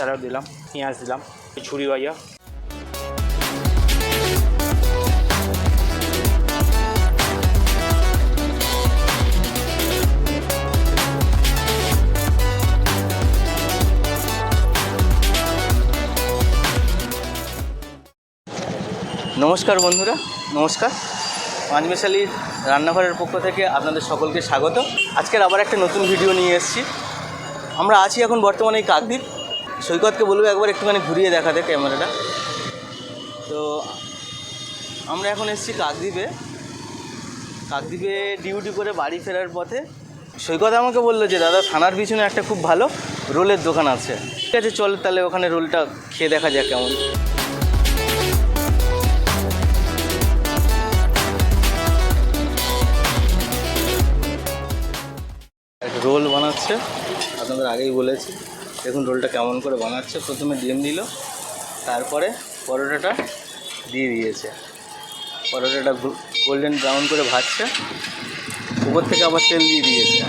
Salad দিলাম, পেঁয়াজ দিলাম, ঝুরি ভাজা। নমস্কার বন্ধুরা, নমস্কার। পাঁচমেশালির রান্নাঘরের পক্ষ থেকে আপনাদের সকলকে স্বাগত। আজকের আবার একটা নতুন ভিডিও নিয়ে এসেছি। আমরা আছি এখন বর্তমানে এই কাকদ্বীপ। সৈকতকে বলবো একবার একটুখানি ঘুরিয়ে দেখাতে ক্যামেরাটা। তো আমরা এখন এসেছি কাকদ্বীপে ডিউটি করে বাড়ি ফেরার পথে সৈকত আমাকে বললো যে দাদা থানার পিছনে একটা খুব ভালো রোলের দোকান আছে। ঠিক আছে, চল তাহলে ওখানে রোলটা খেয়ে দেখা যাক কেমন। রোল বানাচ্ছে, আপনাদের আগেই বলেছি। দেখুন রোলটা কেমন করে বানাচ্ছে। প্রথমে ডিম দিল, তারপরে পরোটাটা দিয়ে দিয়েছে। পরোটাটা গোল্ডেন ব্রাউন করে ভাজছে, উপর থেকে আবার তেল দিয়ে দিয়েছে।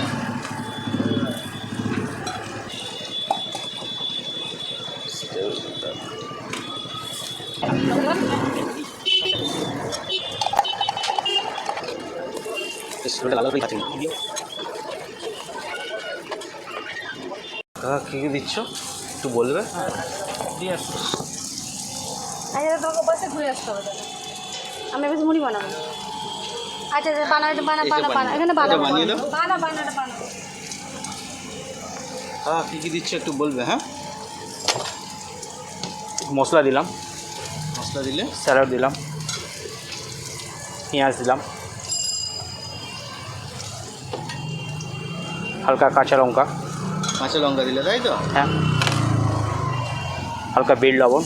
কী কী দিচ্ছ একটু বলবে? দিয়ে আসছি। আচ্ছা তোমাকে বসে ঘুরে আসতে হবে। আমি বেশি মুড়ি বানাবো। আচ্ছা বানা এখানে বানা। হ্যাঁ, কী কী দিচ্ছ একটু বলবে? হ্যাঁ, মশলা দিলাম, মশলা দিলে স্যালাড দিলাম, পেঁয়াজ দিলাম, হালকা কাঁচা লঙ্কা দিলে, তাই তো? হ্যাঁ, হালকা বিট লবণ,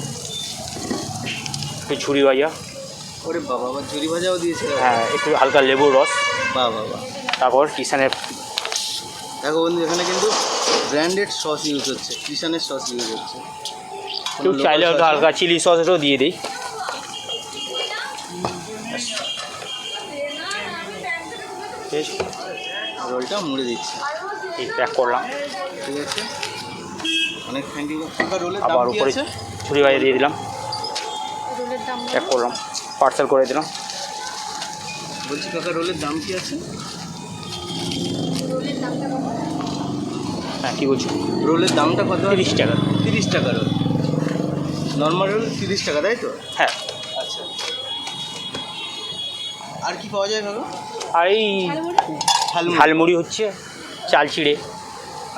একটু ঝুরি ভাজা। ওরে বাবা, আবার ঝুরি ভাজাও দিয়েছে? হ্যাঁ, একটু হালকা লেবুর রস। বাবা, তারপর কিষানের। দেখো বন্ধু, এখানে কিন্তু ব্র্যান্ডেড সস ইউজ হচ্ছে, কিষানের সস ইউজ হচ্ছে। একটু চাইলে হয়তো হালকা চিলি সসটাও দিয়ে দিই। রোলটা মুড়ে দিচ্ছি, এই প্যাক করলাম। ঠিক আছে, অনেক থ্যাংক ইউ। আবার উপরে ঝুরি ভাজা দিয়ে দিলাম, প্যাক করলাম, পার্সেল করে দিলাম। বলছি কাকা, রোলের দাম কি আছে? হ্যাঁ, কী বলছি? রোলের দামটা কত? 30 টাকা। 30 টাকা রোল, নর্মাল রোল 30 টাকা, তাই তো? হ্যাঁ। আচ্ছা, আর কি পাওয়া যায় কাকা? আর এই ঝালমুড়ি হচ্ছে, চাল চিড়ে।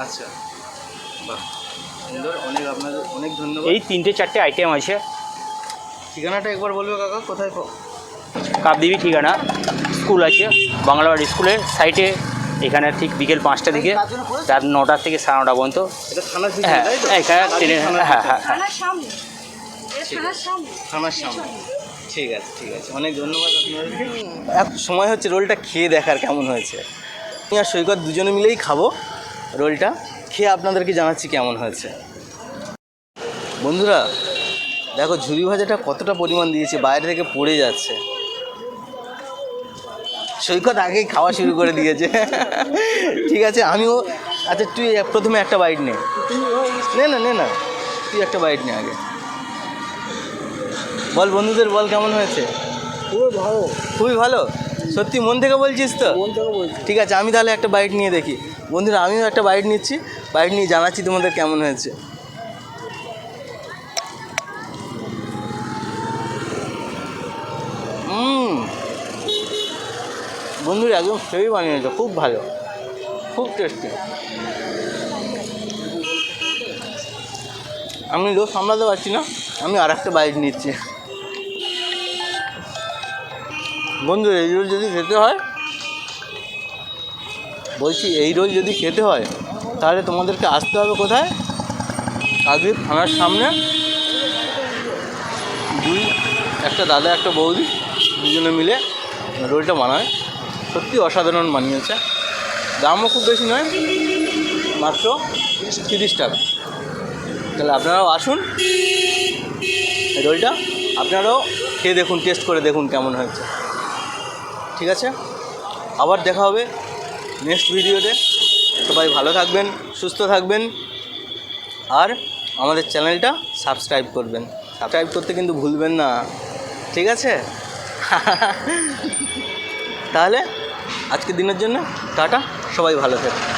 আচ্ছা, বাহ, সুন্দর। আপনাদের অনেক ধন্যবাদ। এই 3-4টে আইটেম আছে। ঠিকানাটা একবার বলবে কাকা, কোথায়? কাকদ্বীপ ঠিকানা। স্কুল আছে, বাংলাবাড়ি স্কুলের সাইটে। এখানে ঠিক বিকেল 5টা থেকে রাত 9টা থেকে 9:30 পর্যন্ত। হ্যাঁ, এখানে ট্রেনে। হ্যাঁ, থানার সামনে। ঠিক আছে, অনেক ধন্যবাদ আপনাদেরকে। এক সময় হচ্ছে রোলটা খেয়ে দেখার কেমন হয়েছে। আমি আর সৈকত দুজনে মিলেই খাবো রোলটা। খেয়ে আপনাদেরকে জানাচ্ছি কেমন হয়েছে। বন্ধুরা দেখো, ঝুরি ভাজাটা কতটা পরিমাণ দিয়েছে, বাইরে থেকে পড়ে যাচ্ছে। সৈকত আগেই খাওয়া শুরু করে দিয়েছে। ঠিক আছে, আমিও। আচ্ছা, তুই প্রথমে একটা বাইট নে না, তুই একটা বাইট নে আগে। বল বন্ধুদের, বল কেমন হয়েছে? খুবই ভালো। সত্যি মন থেকে বলছিস তো? ঠিক আছে, আমি তাহলে একটা বাইট নিয়ে দেখি। বন্ধুরা, আমিও একটা বাইট নিচ্ছি, বাইট নিয়ে জানাচ্ছি তোমাদের কেমন হয়েছে। বন্ধুরা একদম সেই বানিয়েছে, খুব ভালো, খুব টেস্টি। আমি রোজ সামলাতে পারছি না, আমি আর একটা বাইট নিচ্ছি। বন্ধুরা, এই রোল যদি খেতে হয়, বলছি এই রোল যদি খেতে হয় তাহলে তোমাদেরকে আসতে হবে কোথায়? কাকদ্বীপ থানার সামনে। একটা দাদা একটা বৌদি দুজনে মিলে রোলটা বানায়, সত্যি অসাধারণ বানিয়েছে। দামও খুব বেশি নয়, মাত্র 30 টাকা। তাহলে আপনারাও আসুন, রোলটা আপনারাও খেয়ে দেখুন, টেস্ট করে দেখুন কেমন হয়েছে। ঠিক আছে, আবার দেখা হবে নেক্সট ভিডিওতে। সবাই ভালো থাকবেন, সুস্থ থাকবেন, আর আমাদের চ্যানেলটা সাবস্ক্রাইব করবেন। সাবস্ক্রাইব করতে কিন্তু ভুলবেন না, ঠিক আছে? তাহলে আজকের দিনের জন্য টাটা, সবাই ভালো থাকবে।